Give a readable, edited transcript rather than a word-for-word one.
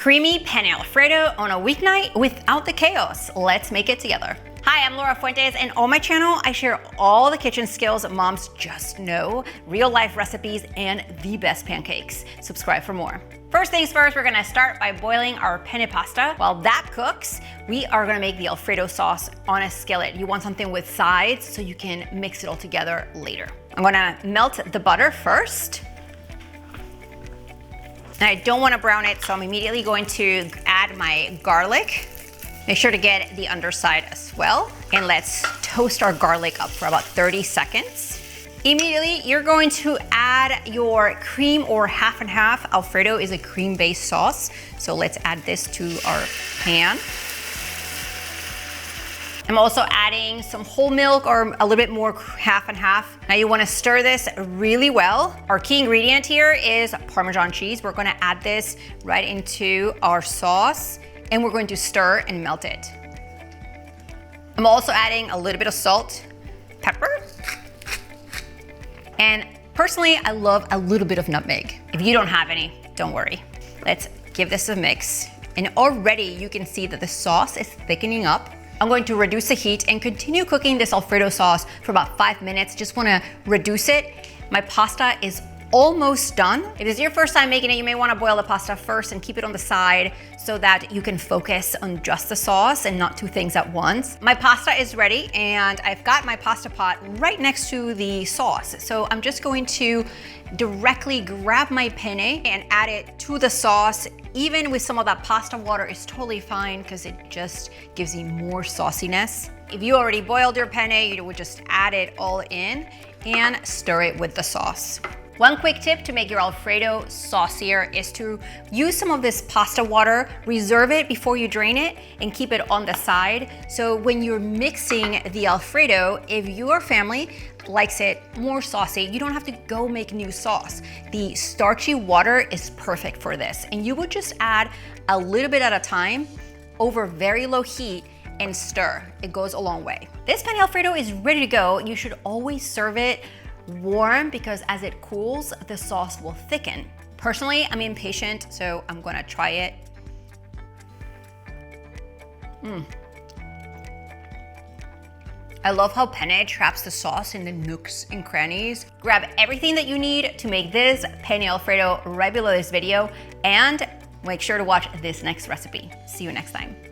Creamy penne Alfredo on a weeknight without the chaos. Let's make it together. Hi, I'm Laura Fuentes, and on my channel, I share all the kitchen skills moms just know, real life recipes, and the best pancakes. Subscribe for more. First things first, we're gonna start by boiling our penne pasta. While that cooks, we are gonna make the Alfredo sauce on a skillet. You want something with sides so you can mix it all together later. I'm gonna melt the butter first. And I don't wanna brown it, so I'm immediately going to add my garlic. Make sure to get the underside as well. And let's toast our garlic up for about 30 seconds. Immediately, you're going to add your cream or half and half. Alfredo is a cream-based sauce, so let's add this to our pan. I'm also adding some whole milk or a little bit more half and half. Now you wanna stir this really well. Our key ingredient here is Parmesan cheese. We're gonna add this right into our sauce and we're going to stir and melt it. I'm also adding a little bit of salt, pepper, and personally, I love a little bit of nutmeg. If you don't have any, don't worry. Let's give this a mix. And already you can see that the sauce is thickening up. I'm going to reduce the heat and continue cooking this Alfredo sauce for about 5 minutes. Just wanna reduce it. My pasta is almost done. If it's your first time making it, you may wanna boil the pasta first and keep it on the side so that you can focus on just the sauce and not two things at once. My pasta is ready and I've got my pasta pot right next to the sauce. So I'm just going to directly grab my penne and add it to the sauce. Even with some of that pasta water is totally fine because it just gives you more sauciness. If you already boiled your penne, you would just add it all in and stir it with the sauce. One quick tip to make your Alfredo saucier is to use some of this pasta water, reserve it before you drain it, and keep it on the side. So when you're mixing the Alfredo, if your family likes it more saucy, you don't have to go make new sauce. The starchy water is perfect for this. And you would just add a little bit at a time over very low heat and stir. It goes a long way. This penne Alfredo is ready to go. You should always serve it warm because as it cools, the sauce will thicken. Personally, I'm impatient, so I'm gonna try it. I love how penne traps the sauce in the nooks and crannies. Grab everything that you need to make this penne Alfredo right below this video and make sure to watch this next recipe. See you next time.